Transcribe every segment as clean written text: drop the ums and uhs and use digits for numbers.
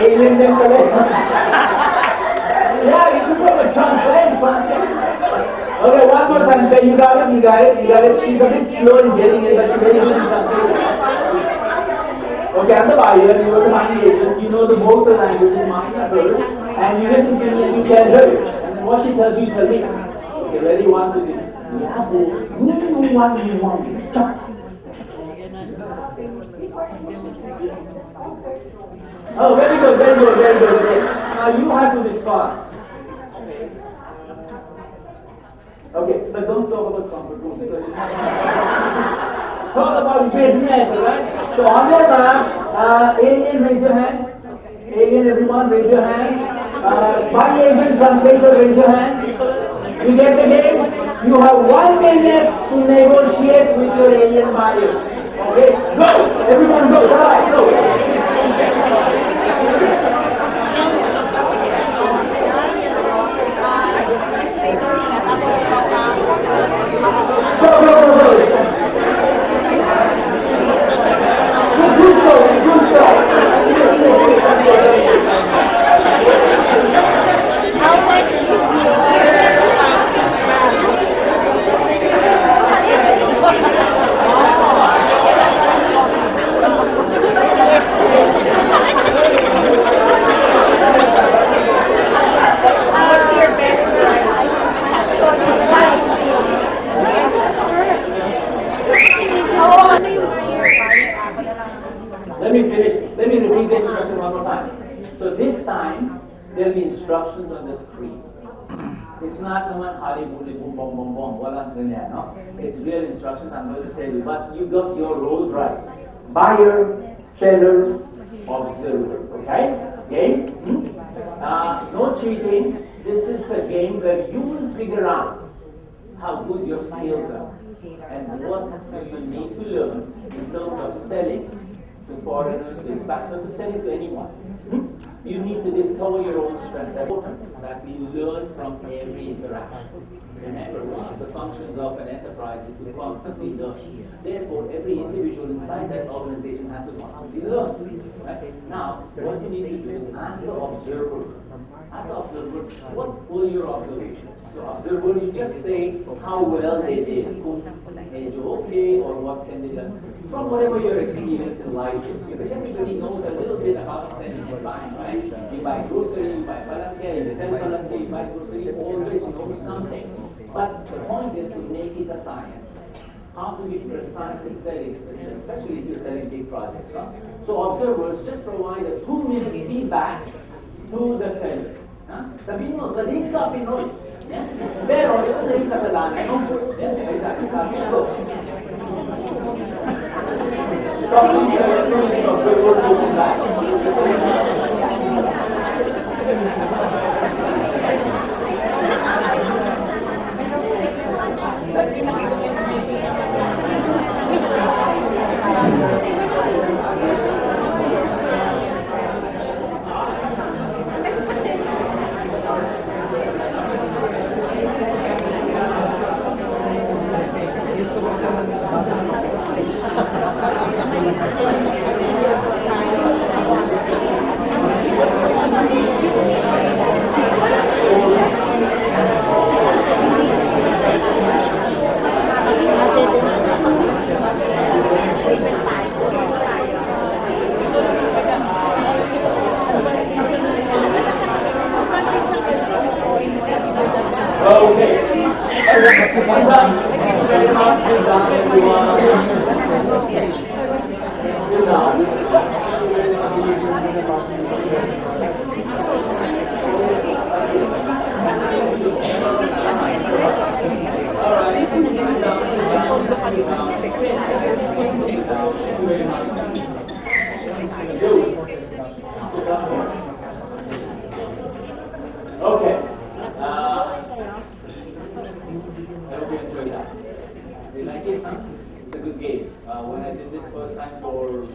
Alien them correct. Yeah, you should go with translate. Okay, one more time. You got it, you got it, you got it. She's a bit slow in getting it, but she's very good in translation. Okay, I'm the buyer, you are the money agent, you know the both the languages, mine and hers, and you listen to me and you tell her. And then what she tells you, tell me. Okay, ready, 1, 2, 3. Yeah, you know what you want. Oh, very good, very good, very good. Now you have to respond. Okay, but don't talk about comfort room because it's not talk about business, right? So on your map, alien, raise your hand. Alien, everyone, raise your hand. Money agent, translator, raise your hand. You get the game? You have 1 minute to negotiate with your alien buyer. Okay, go! Everyone go! Alright, go! Go, go, go, go! Good show, good show! How much is Let me finish. Let me repeat the instruction one more time. So this time, there will be instructions on the screen. It's not the one Hari Buli boom boom boom boom. No? It's real instructions I'm going to tell you. But you got your roles right. Buyer, seller, observer. Okay? Game? No cheating. This is a game where you will figure out how good your skills are and what you need to learn in terms of selling to foreigners, to expats, or to sell it to anyone. You need to discover your own strengths. That's important that we learn from every interaction. Remember, one of the functions of an enterprise is to constantly learn. Therefore, every individual inside that organization has to constantly learn. Right? Now, what you need to do is ask the observer. Ask the observer, what were your observations? So, observer, you just say how well they did. They do okay, or what can they do? From whatever your experience in life is. Because everybody knows a little bit about spending and buying, right? You buy grocery, you buy palanque, you sell palanque, you buy grocery, always know something. But the point is to make it a science. How to be precise in selling, especially if you're selling big projects. Huh? So observers just provide a 2-minute feedback to the seller. Sabihin mo, sabihin ka Pinoy. Pero ito na yung kasalanan. Exactly. Sabi ko. Okay. I hope you enjoyed that. You like it, huh? It's a good game. When I did this first time for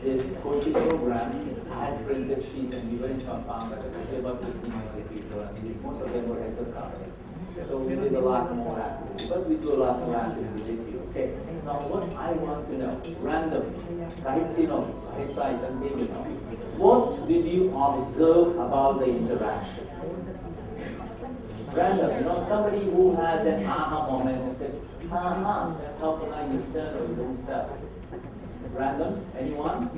this coaching program, I had printed sheets and we were in compound. I was about 15 or 20 people, and most of them were heads of companies. So we did a lot more activity, but we do a lot more activity with you. Okay. Now what I want to know, random, kahit sino, kahit sa isang table, no? What did you observe about the interaction? Random, you know, somebody who has an aha moment and said, that's how polite you sell or you don't sell. Random, anyone?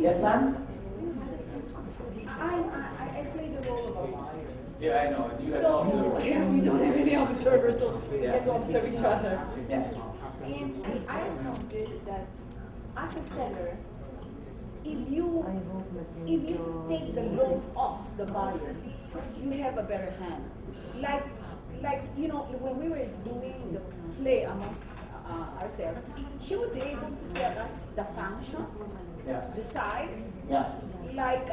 Yes, ma'am? I play the role of a buyer. Yeah, I know. You So we don't have any observers, so we get to observe each other. Yes. And I have noticed that as a seller, if you take the load off the buyer, you have a better hand. Like you know, when we were doing the play amongst ourselves, she was able to tell us the function, the size. Yeah. Like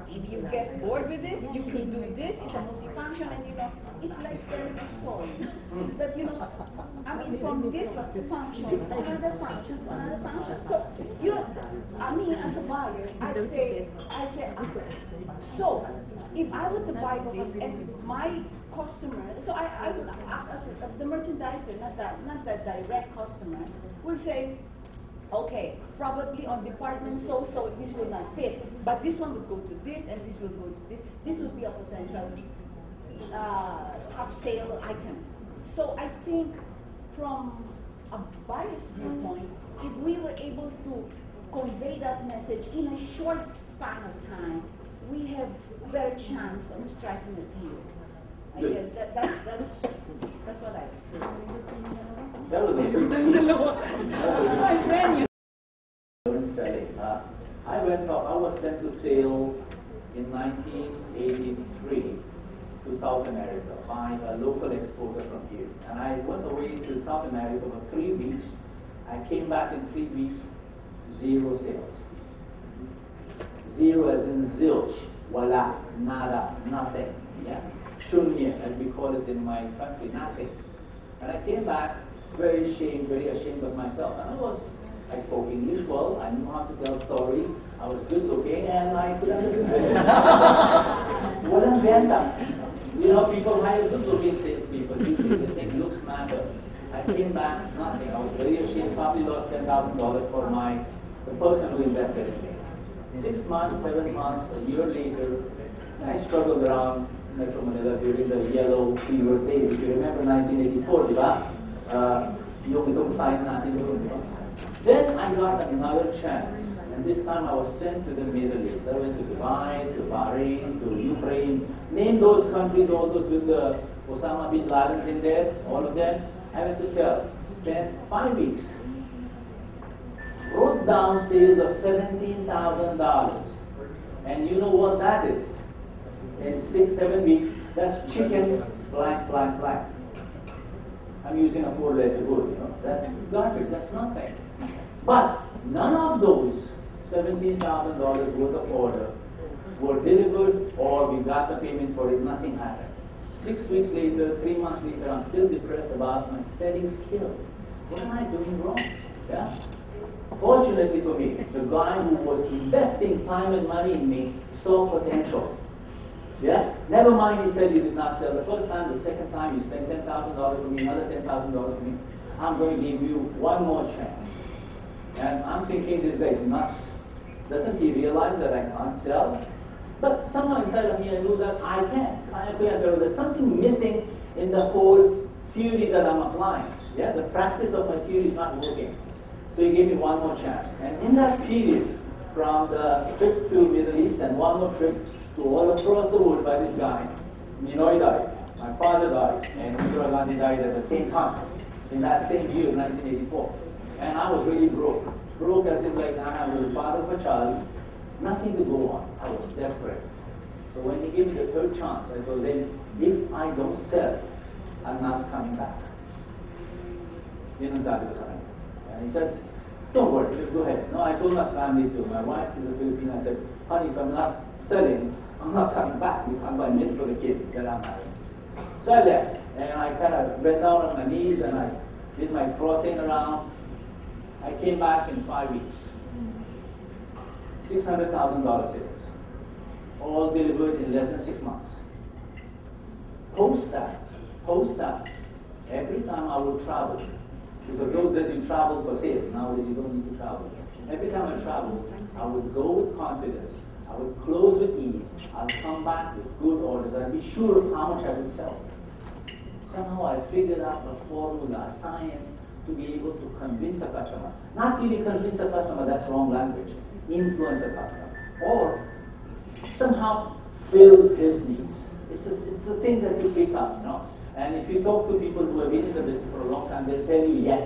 if you get bored with this, you could do this. It's a multifunction, and you know, it's like telling a story. That you know, I mean, from this function to another function to another function. So you know, I mean, as a buyer, I'd say, so if I were to buy this and my customer, so I would act as the merchandiser, not the direct customer, will say, okay, probably on department so this will not fit, but this one would go to this and this will go to this. This would be a potential upsale item. So I think from a buyer's viewpoint, if we were able to convey that message in a short span of time, we have a better chance of striking a deal. I guess that's what I observed. That was a good My friend. I was sent to sail in 1983 to South America by a local exporter from here. And I went away to South America for 3 weeks. I came back in 3 weeks, 0 sales. 0 as in zilch, voila, nada, nothing. Yeah? Shunya, as we call it in my country, nothing. And I came back very ashamed of myself. And I spoke English well, I knew how to tell stories, I was good looking, and I could understand. Walang benta. You know, people hire good looking salespeople, usually they think looks matter. I came back, nothing. I was very ashamed, probably lost $10,000 for the person who invested in me. 6 months, 7 months, a year later, I struggled around Metro Manila during the yellow fever days. If you remember 1984, di ba? Yung itong sign natin doon, di ba? Then I got another chance, and this time I was sent to the Middle East. I went to Dubai, to Bahrain, to Ukraine. Name those countries, all those with the Osama bin Laden's in there, all of them. I went to sell. Spent 5 weeks. Wrote down sales of $17,000. And you know what that is? In 6-7 weeks, that's chicken blank, blank, blank. I'm using a 4-letter word, you know. That's garbage, that's nothing. But none of those $17,000 worth of order were delivered or we got the payment for it, nothing happened. 6 weeks later, 3 months later, I'm still depressed about my selling skills. What am I doing wrong? Yeah? Fortunately for me, the guy who was investing time and money in me saw potential. Yeah? Never mind, he said he did not sell the first time, the second time, you spent $10,000 for me, another $10,000 for me. I'm going to give you one more chance. And I'm thinking, this guy is nuts. Doesn't he realize that I can't sell? But somehow inside of me, I knew that I can. There's something missing in the whole theory that I'm applying. Yeah? The practice of my theory is not working. So he gave me one more chance. And in that period, from the trip to Middle East and one more trip to all across the world by this guy, you know, he died. My father died, and Indira Gandhi died at the same time, in that same year, 1984. And I was really broke. Broke as in like I was the father of a child, nothing to go on. I was desperate. So when he gave me the third chance, I told him, if I don't sell, I'm not coming back. And he said, don't worry, just go ahead. No, I told my family too. My wife is a Filipino. I said, honey, if I'm not selling, I'm not coming back. I'm going to miss for the kid that I'm having. So I left, and I kind of went down on my knees, and I did my crossing around. I came back in 5 weeks. $600,000 sales. All delivered in less than 6 months. Post that, post up. Every time I would travel, because those days you travel for sale, nowadays you don't need to travel. Every time I travel, I would go with confidence, I would close with ease, I'll come back with good orders, I'll be sure of how much I will sell. Somehow I figured out a formula, a science, to be able to convince a customer. Not really convince a customer, that's wrong language. Influence a customer. Or somehow fill his needs. It's a thing that you pick up, you know. And if you talk to people who have been in the business for a long time, they'll tell you, yes,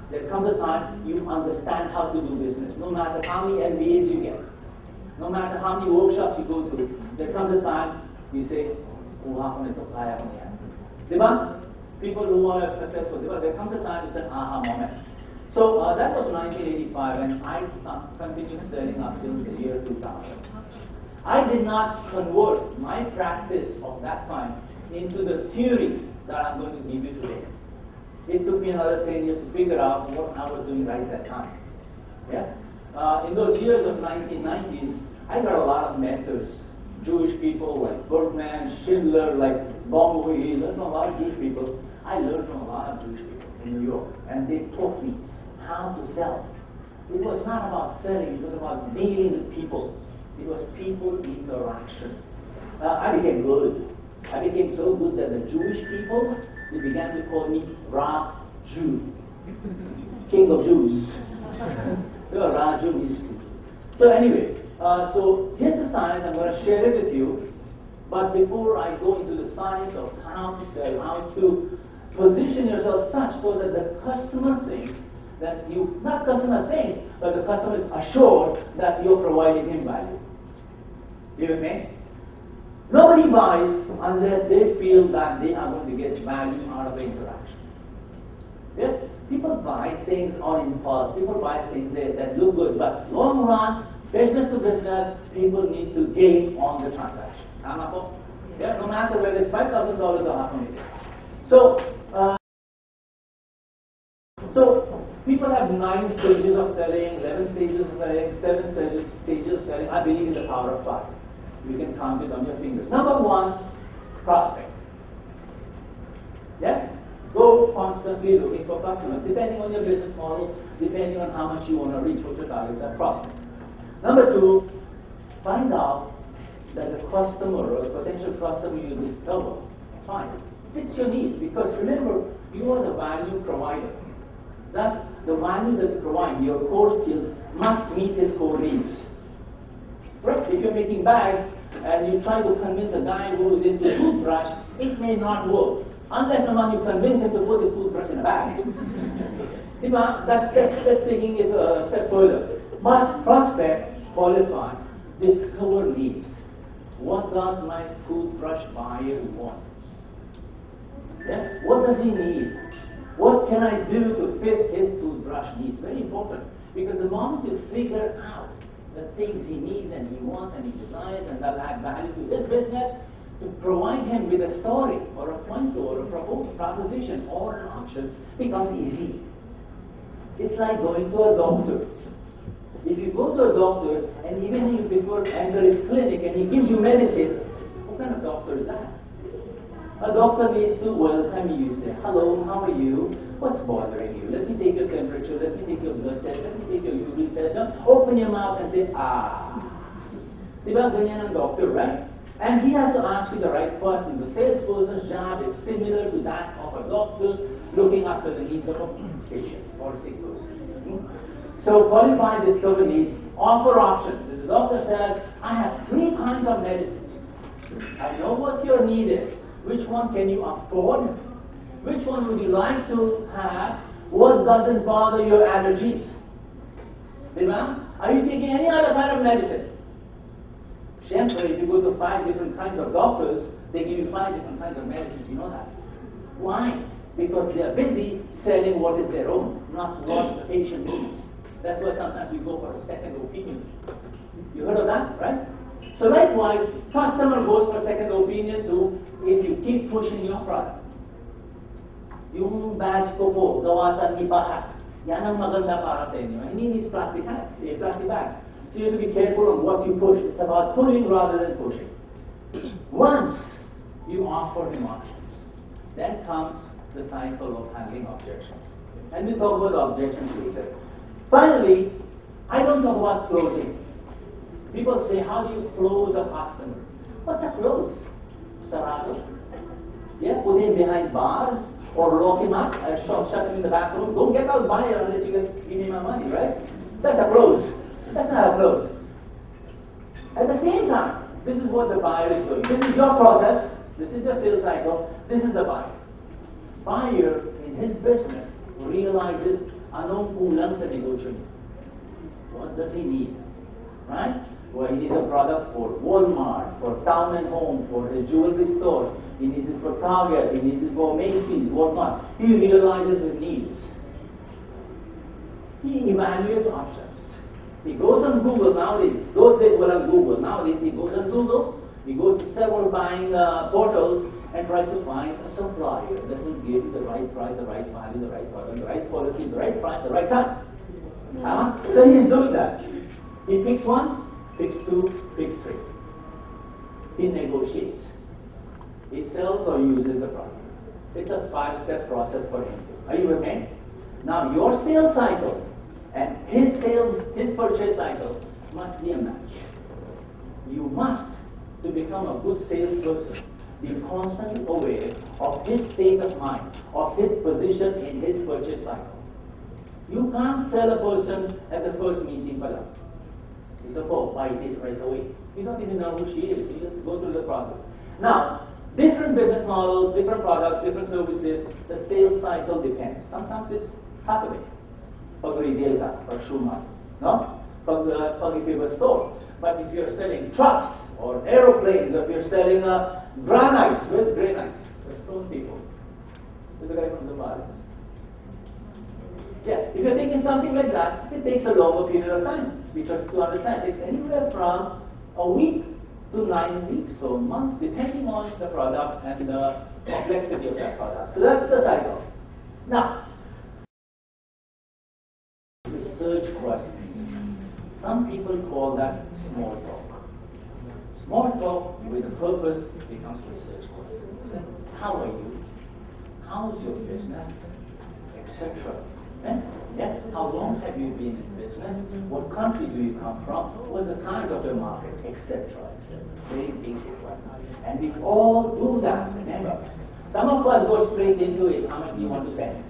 there comes a time you understand how to do business. No matter how many MBAs you get, no matter how many workshops you go through, there comes a time you say, kuha ko nito, kaya ko yan. Diba? People who are successful, diba? There comes a time, it's an aha moment. So that was 1985, and I continued selling up till the year 2000. I did not convert my practice of that time into the theory that I'm going to give you today. It took me another 10 years to figure out what I was doing right at that time. Yeah? In those years of 1990s, I got a lot of mentors. Jewish people like Bergman, Schindler, like Bongo, I learned from a lot of Jewish people. I learned from a lot of Jewish people in New York, and they taught me how to sell. It was not about selling, it was about dealing with people. It was people interaction. I became good. I became so good that the Jewish people, they began to call me Raju, King of Jews. They were Raju means king. So anyway, so here's the science. I'm going to share it with you. But before I go into the science of how to sell, how to position yourself such so that the customer thinks that you, not customer thinks, but the customer is assured that you're providing him value. You with me? Nobody buys unless they feel that they are going to get value out of the interaction. Yeah? People buy things on impulse. People buy things that look good, but long run, business to business, people need to gain on the transaction. Yeah? No matter whether it's $5,000 or $500,000. So people have 9 stages of selling, 11 stages of selling, 7 stages of selling. I believe in the power of 5. You can count it on your fingers. Number 1, prospect. Yeah? Go constantly looking for customers, depending on your business model, depending on how much you want to reach, what your targets are, prospect. Number 2, find out that the customer or the potential customer you discover, fits your needs. Because remember, you are the value provider. Thus, the value that you provide, your core skills, must meet his core needs. Right? If you're making bags and you try to convince a guy who is into toothbrush, it may not work. Unless someone you convince him to put his toothbrush in a bag. That's taking it a step further. But prospect, qualify, discover needs. What does my toothbrush buyer want? Yeah? What does he need? What can I do to fit his toothbrush needs? Very important. Because the moment you figure out the things he needs and he wants and he desires and that add value to his business, to provide him with a story or a point or a proposition or an option becomes easy. It's like going to a doctor. If you go to a doctor and even if you before enter his clinic and he gives you medicine, what kind of doctor is that? A doctor needs to welcome you, say, hello, how are you? What's bothering you? Let me take your temperature, let me take your blood test, let me take your urine test. Open your mouth and say, ah. Diba ganyan ang doctor, right? And he has to ask you the right question. The salesperson's job is similar to that of a doctor looking after the needs of a patient or a sick person. So qualify, discover needs, offer options. The doctor says, I have 3 kinds of medicines. I know what your need is. Which one can you afford? Which one would you like to have? What doesn't bother your allergies? Are you taking any other kind of medicine? Simply, if you go to 5 different kinds of doctors, they give you 5 different kinds of medicines. You know that. Why? Because they are busy selling what is their own, not what the patient needs. That's why sometimes we go for a second opinion. You heard of that, right? So likewise, customer goes for second opinion too if you keep pushing your product. Yung bags ko po, gawa sa nipahat. Yan ang maganda para sa inyo. Hindi needs plastic hats, plastic bags. So you have to be careful on what you push. It's about pulling rather than pushing. Once you offer him options, Then comes the cycle of handling objections. And we'll talk about objections later. Finally, I don't talk about closing. People say, how do you close a customer? What's a close? Sarado? Yeah, put him behind bars or lock him up, shut him in the bathroom. Don't get out, buyer, unless you can give me my money, right? That's a close. That's not a close. At the same time, this is what the buyer is doing. This is your process. This is your sales cycle. This is the buyer. Buyer in his business realizes anong kulang sa negosyo niya. What does he need? Right? Well, he needs a product for Walmart, for Town and Home, for his jewelry store. He needs it for Target. He needs it for Macy's, whatnot. He realizes his needs. He evaluates options. He goes on Google nowadays. Those days were on Google. Nowadays he goes on Google. He goes to several buying portals and tries to find a supplier that will give you the right price, the right value, the right product, the right quality, the right price, the right time. So he's doing that. He picks one, picks two, picks three. He negotiates. He sells or uses the product. It's a 5-step process for him. Are you with me? Now your sales cycle and his purchase cycle must be a match. You must, to become a good salesperson, be constantly aware of his state of mind, of his position in his purchase cycle. You can't sell a person at the first meeting, but you say, oh, buy this right away. You don't even know who she is. You just go through the process. Now, different business models, different products, different services, the sales cycle depends. Sometimes it's half a day. Pag retail ka, or shumat. No? Pag if you have a store. But if you're selling trucks or aeroplanes, or if you're selling granites, where's granites? The stone people. Where's the guy from the bars? Yeah, if you're thinking something like that, it takes a longer period of time. Because to understand, it takes anywhere from a week to 9 weeks or months, depending on the product and the complexity of that product. So that's the cycle. Now, research questions. Some people call that small talk. Small talk with a purpose becomes research questions. How are you? How's your business? Etc. Yeah? How long have you been in business? What country do you come from? What's the size of the market? Etc. Very basic questions. And we all do that, remember. Some of us go straight into it. How much do you want to spend?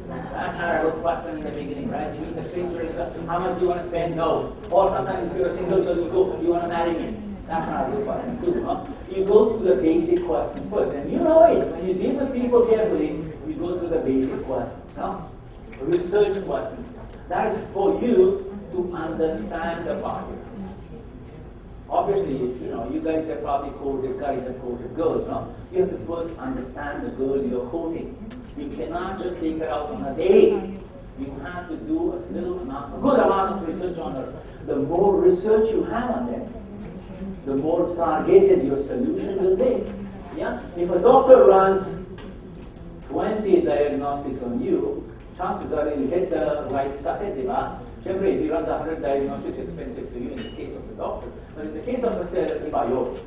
That's not a good question in the beginning, right? You meet the stranger and say, how much do you want to spend? No. Or sometimes if you're a single, so you go, do you want to marry me? That's not a good question too, huh? You go through the basic questions first. And you know it. When you deal with people carefully, you go through the basic questions. No? Research questions. That is for you to understand the buyer. Obviously, you guys have probably quoted guys and quoted girls, no? You have to first understand the girl you're quoting. You cannot just take her out on a date. You have to do a good amount of research on her. The more research you have on them, the more targeted your solution will be. Yeah? If a doctor runs 20 diagnostics on you, chances are he'll hit the right sakit, diba? Siyempre, if he runs 100 diagnostics, expensive to you in the case of the doctor. But in the case of the seller, iba yun.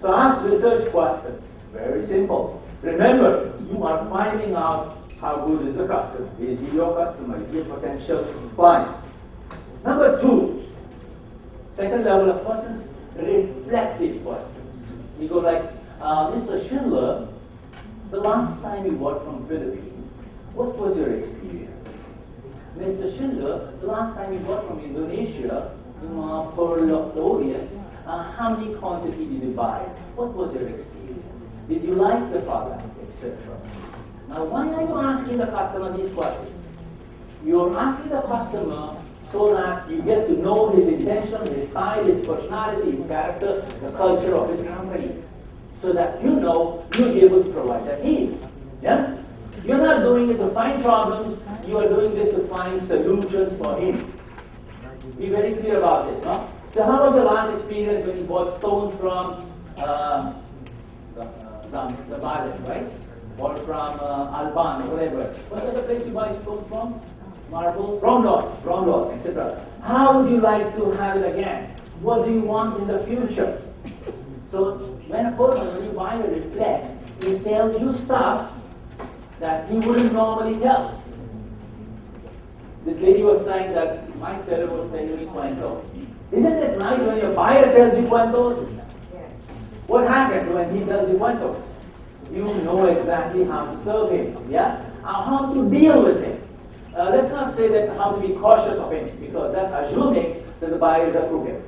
So ask research questions. Very simple. Remember, you are finding out how good is the customer. Is he your customer? Is he a potential client? Number 2, second level of questions, reflective questions. You go like, Mr. Schindler, the last time you bought from Philippines, what was your experience? Mr. Schindler, the last time you bought from Indonesia, Pearl of the Orient, how many quantity did you buy? What was your experience? Did you like the product, etc.? Now, why are you asking the customer these questions? You're asking the customer so that you get to know his intention, his style, his personality, his character, the culture of his company, so that you'll be able to provide that need. Yeah? You're not doing it to find problems, you are doing this to find solutions for him. Be very clear about this, no? So how was your last experience when you bought stones from the Bali, right? Or from Alban, or whatever. What's the other place you buy stones from? Marble? Romlot, etc. How would you like to have it again? What do you want in the future? So when a person, when you buy a reflex, it tells you stuff that he wouldn't normally tell. This lady was saying that my seller was telling me cuento. Isn't it nice when your buyer tells you cuentos? What happens when he tells you cuentos? You know exactly how to serve him, yeah? How to deal with him. Let's not say that how to be cautious of him, because that's assuming that the buyers are crooked.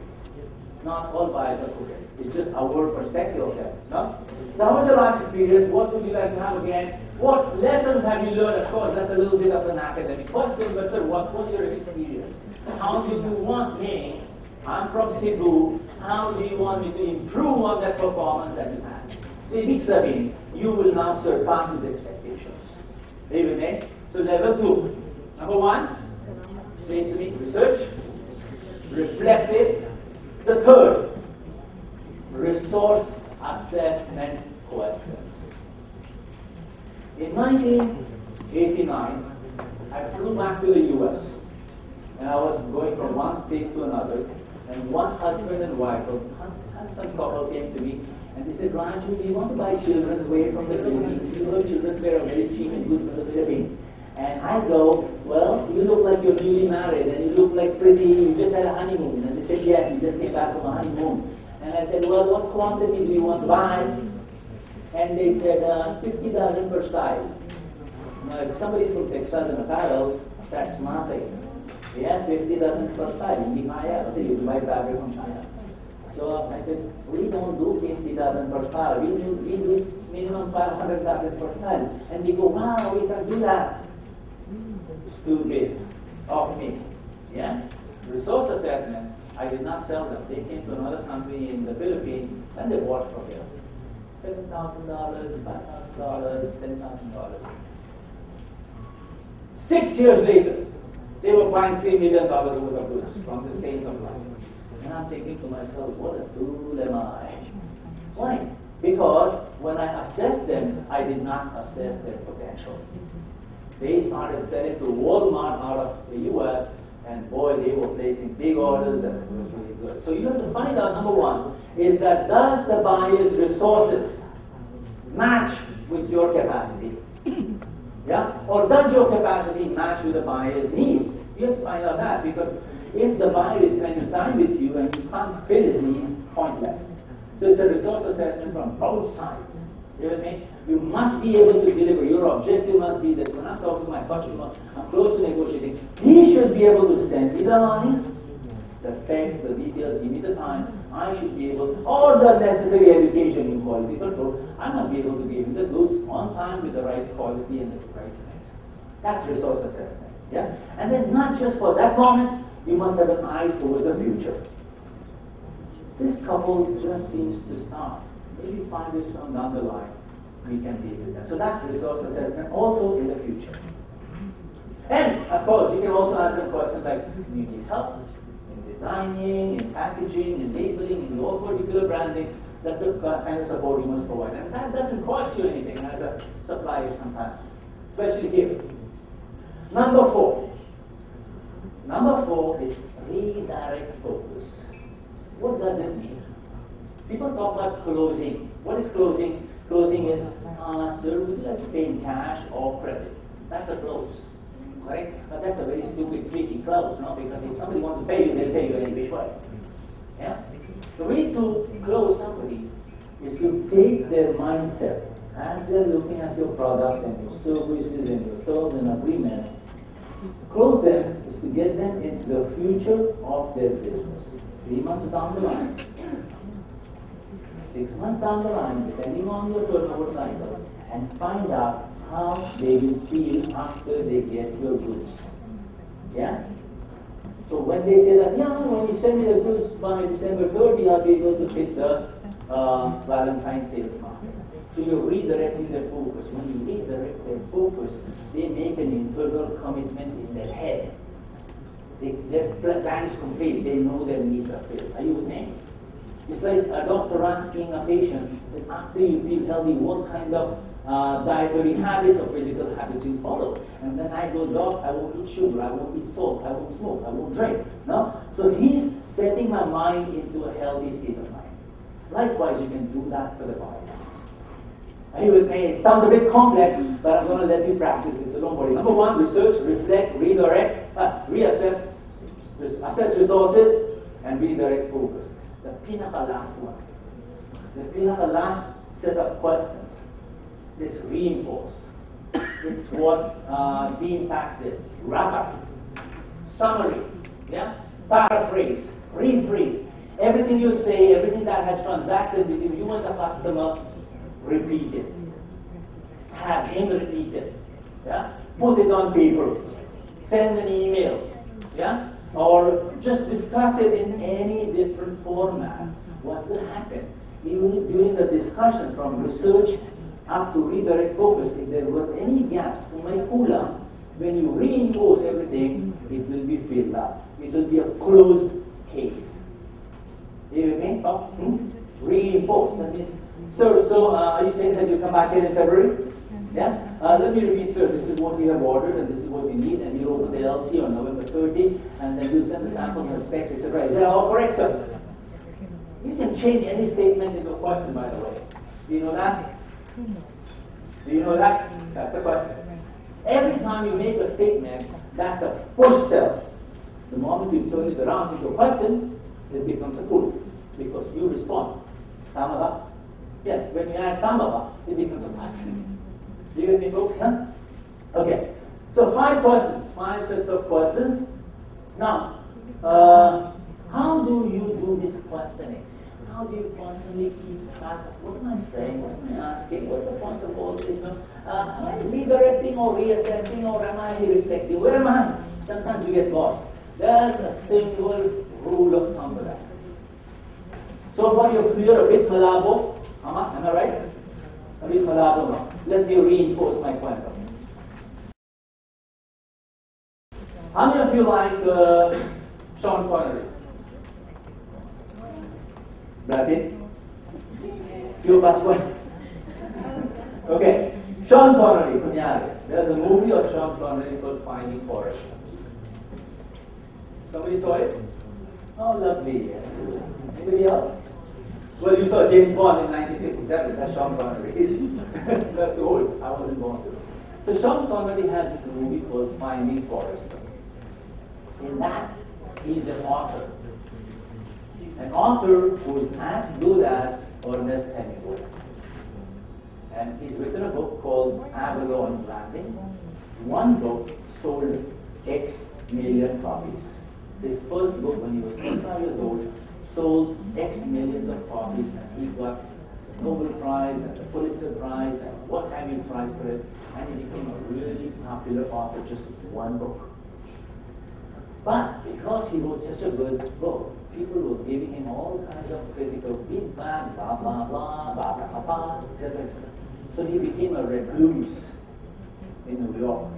Not all buyers are crooked. It's just our perspective of them, no? So how was the last experience? What would you like to have again? What lessons have you learned? Of course, that's a little bit of an academic question, but sir, what's your experience? How do you want me? I'm from Cebu. How do you want me to improve on that performance that you had? So in each survey, you will now surpass his expectations. Are you with me? So level 2. Number 1, say to me, research, reflective. The third, resource assessment questions. In 1989, I flew back to the US, and I was going from one state to another, and one husband and wife, a handsome couple, came to me, and they said, Raju, do you want to buy children's wear from the Philippines? You know children's wear are very cheap and good from the Philippines. And I go, well, you look like you're newly married, and you look like pretty, you just had a honeymoon. And they said, yes, we just came back from a honeymoon. And I said, well, what quantity do you want to buy? And they said, 50 dozen per style. Now, if somebody's from Texas and apparel, that's nothing. Yeah, 50 dozen per style. You buy fabric from China. So I said, we don't do 50 dozen per style. We do minimum 500 dozen per style. And they go, wow, we can do that. Stupid of me. Yeah? Resource assessment, I did not sell them. They came to another country in the Philippines and they bought from here. $7,000, $5,000, $10,000. 6 years later, they were buying $3 million worth of goods from the same supplier. And I'm thinking to myself, what a fool am I? Why? Because when I assessed them, I did not assess their potential. They started selling to Walmart out of the US, and boy, they were placing big orders, and it was really good. So you have to find out, number 1, is that does the buyer's resources match with your capacity? Yeah? Or does your capacity match with the buyer's needs? You have to find out that, because if the buyer is spending time with you and you can't fill his needs, pointless. So it's a resource assessment from both sides. You with me? You must be able to deliver. Your objective must be that when I'm talking to my customer, I'm close to negotiating, he should be able to send me the money, the specs, the details, give me the time. I should be able, or the necessary education in quality control, I must be able to give him the goods on time with the right quality and the right specs. That's resource assessment. Yeah? And then not just for that moment, you must have an eye towards the future. This couple just seems to start. Maybe 5 years from down the line, we can deal with that. So that's resource assessment also in the future. And of course, you can also ask them questions like, do you need help in designing, in packaging, in labeling, in your particular branding? That's the kind of support you must provide. And that doesn't cost you anything as a supplier sometimes, especially here. Number 4. Number 4 is redirect focus. What does it mean? People talk about closing. What is closing? Closing is, sir, would you like to pay in cash or credit? That's a close. Correct? But that's a very stupid, tricky close, no? Because if somebody wants to pay you, they'll pay you any which way. Yeah? The way to close somebody is to take their mindset as they're looking at your product and your services and your terms and agreements. Close them is to get them into the future of their business. 3 months down the line, 6 months down the line, depending on your turnover cycle, and find out how they will feel after they get your goods. Yeah? So when they say that, yeah, when you send me the goods by December 30, I'll be able to hit the Valentine's sales market. So you're redirecting their focus. When you redirect their focus, they make an internal commitment in their head. Their plan is complete. They know their needs are filled. Are you with me? It's like a doctor asking a patient that after you feel healthy, what kind of dietary habits or physical habits you follow. And then I go, doc, I won't eat sugar, I won't eat salt, I won't smoke, I won't drink. No? So he's setting my mind into a healthy state of mind. Likewise, you can do that for the body. Are you with me? It sounds a bit complex, but I'm going to let you practice it, so don't worry. Number one, research, reflect, redirect, reassess, assess resources, and redirect focus. The pinnacle last one. The pinnacle last set of questions is reinforce. It's what Dean Pax did. Wrap up, summary, yeah, paraphrase, rephrase. Everything you say, everything that has transacted between you and the customer, repeat it. Have him repeat it. Yeah? Put it on paper. Send an email. Yeah? Or just discuss it in any different format. What will happen? Even during the discussion from research up to redirect focus, if there were any gaps, when you reinforce everything, it will be filled up. It will be a closed case. You with me? Oh, reinforce. That means, so are you saying that you come back here in February? Yeah? Let me repeat, sir. This is what you have ordered, and this is what you need, and you open the LC on November 30, and then you send the samples and specs, etc. Is that all correct, sir? You can change any statement into a question, by the way. Do you know that? Do you know that? That's a question. Every time you make a statement, that's a push cell. The moment you turn it around into a question, it becomes a pull, because you respond. Tamaba? Yes, when you add tamaba, it becomes a question. Do you get me, folks? Huh? Okay. So 5 questions, 5 sets of questions. Now, how do you do this questioning? How do you constantly keep track of what am I saying, what am I asking, what's the point of all this? Am I redirecting or reassessing, or am I reflecting? Where am I? Sometimes you get lost. There's a single rule of thumb for that. So far you're clear, a bit malabo. Am I right? A bit malabo, no? Let me reinforce my point. How many of you like Sean Connery? Brad Pitt? Few Pasquale? Okay. Sean Connery, kunyari. There's a movie of Sean Connery called Finding Forrest. Somebody saw it? Oh, lovely. Anybody else? Well, you saw James Bond in 1967. That's Sean Connery. That's old. I wasn't born. So Sean Connery has this movie called Finding Forrest. In that, he's an author. An author who is as good as Ernest Hemingway. And he's written a book called Avalon Landing. One book sold X million copies. His first book, when he was 25 years old, sold X millions of copies, and he got the Nobel Prize and the Pulitzer Prize and what have you prize for it, and he became a really popular author just with one book. But because he wrote such a good book, people were giving him all kinds of critical feedback, blah blah blah, blah blah blah, etc. So he became a recluse in New York.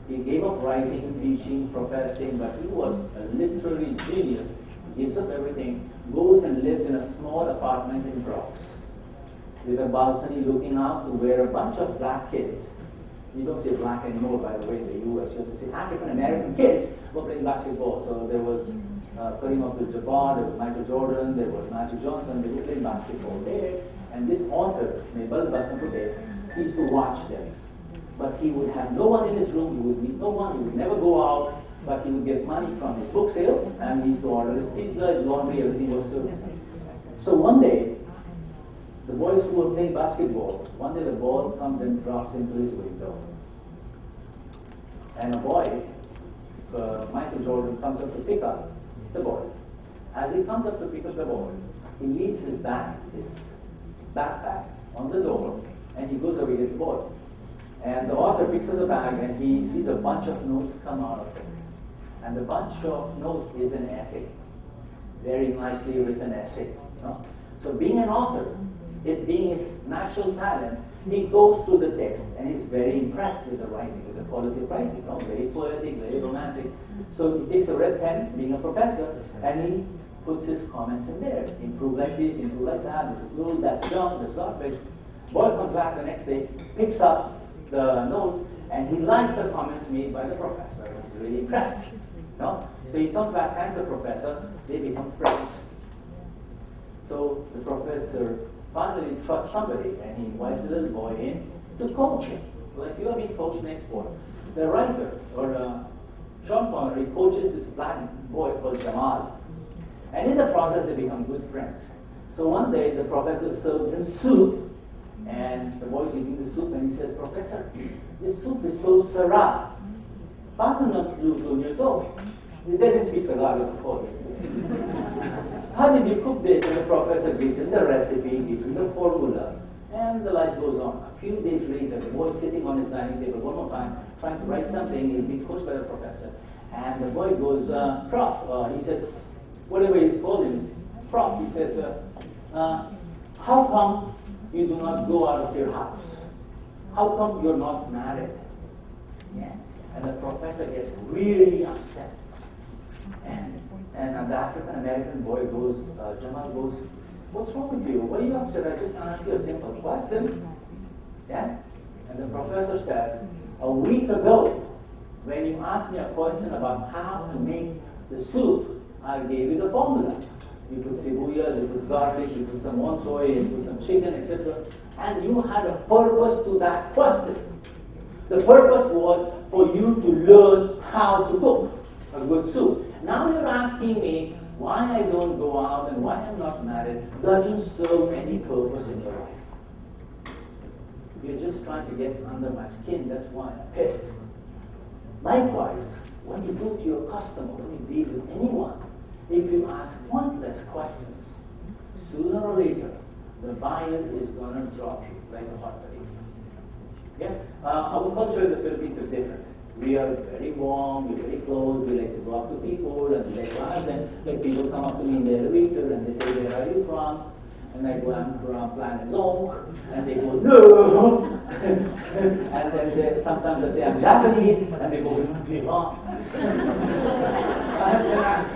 He gave up writing, teaching, professing, but he was a literary genius. He gives up everything, goes and lives in a small apartment in Bronx with a balcony looking out to where a bunch of black kids, you don't say black anymore, by the way, in the U.S., you have to say African-American kids were playing basketball. So there was Kareem Abdul-Jabbar, there was Michael Jordan, there was Magic Johnson, they were playing basketball there. And this author, Mabel Basnaputte, he used to watch them. But he would have no one in his room, he would meet no one, he would never go out, but he would get money from his book sales, and he used to order his pizza, his laundry, everything was served. So one day, the boys who were playing basketball, one day the ball comes and drops into his window. And a boy, Michael Jordan, comes up to pick up the ball. As he comes up to pick up the ball, he leaves his bag, his backpack, on the door, and he goes away with the ball. And the author picks up the bag and he sees a bunch of notes come out of it. And the bunch of notes is an essay. Very nicely written essay. No? So being an author, it being his natural talent, he goes through the text and he's very impressed with the writing, with the quality of writing. No? Very poetic, very romantic. So he takes a red pen, being a professor, and he puts his comments in there. Improve like this, improve like that, this is good, that's junk, that's garbage. Boy comes back the next day, picks up the notes, and he likes the comments made by the professor. He's really impressed. No? So he comes back, thanks the professor, they become friends. So the professor Finally, he trusts somebody, and he invites the little boy in to coach him. Like you are being coached next board. The writer, or Sean Connery, coaches this black boy called Jamal. And in the process, they become good friends. So one day, the professor serves him soup, and the boy is eating the soup, and he says, "Professor, this soup is so syrah. He doesn't speak Tagalog, of course. How did you cook this?" And the professor gives him the recipe, gives him the formula, and the life goes on. A few days later, the boy is sitting on his dining table one more time, trying to write something. He's being coached by the professor. And the boy goes, "Prof," he says, whatever he told him, "Prof," he says, "how come you do not go out of your house? How come you're not married?" Yeah? And the professor gets really upset. And the African American boy goes, Jamal goes, "What's wrong with you? Why are you upset? I just asked you a simple question." Yeah? And the professor says, "A week ago, when you asked me a question about how to make the soup, I gave you the formula. You put sibuyas, you put garlic, you put some soy, you put some chicken, etc. And you had a purpose to that question. The purpose was for you to learn how to cook a good soup. Now you're asking me why I don't go out and why I'm not married doesn't serve any purpose in your life. You're just trying to get under my skin, that's why I'm pissed." Likewise, when you go to your customer, when you deal with anyone, if you ask pointless questions, sooner or later, the buyer is going to drop you like a hot potato. Yeah? Our culture in the Philippines is different. We are very warm, we're very close, we like to go up to people and we like to ask them. Like people come up to me in the elevator and they say, "Where are you from?" And I go, "I'm from Planet Zonk." And they go, "No." And then sometimes I say, "I'm Japanese." And they go, "Oh."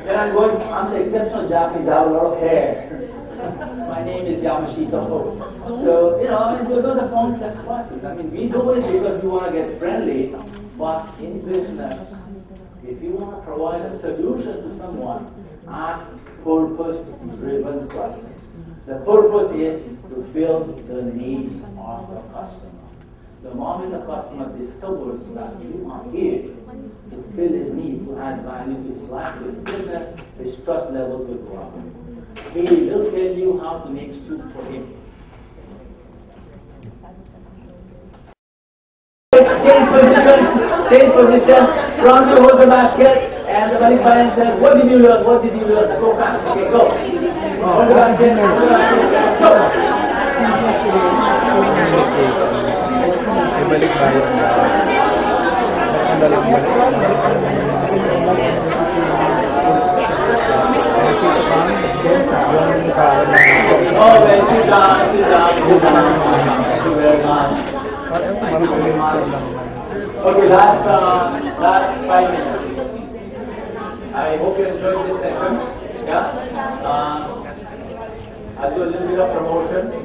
Then I'm going, "I'm the exceptional Japanese, I have a lot of hair. My name is Yamashita Ho." So, those are pointless questions. I mean, we do it because we want to get friendly, but in business, if you want to provide a solution to someone, ask purpose-driven questions. The purpose is to fill the needs of the customer. The moment the customer discovers that you are here to fill his needs, to add value to his life, to his business, his trust levels will go up. He will tell you how to make soup for him. Change position, front to hold the basket, and the Malik Bayan says, "What did you learn? What did you learn?" Go fast. Okay, go. Hold the basket, go. Balik tayo. Okay, sit down. Thank you very much. Okay, last 5 minutes. I hope you enjoyed this session. Yeah. I'll do a little bit of promotion.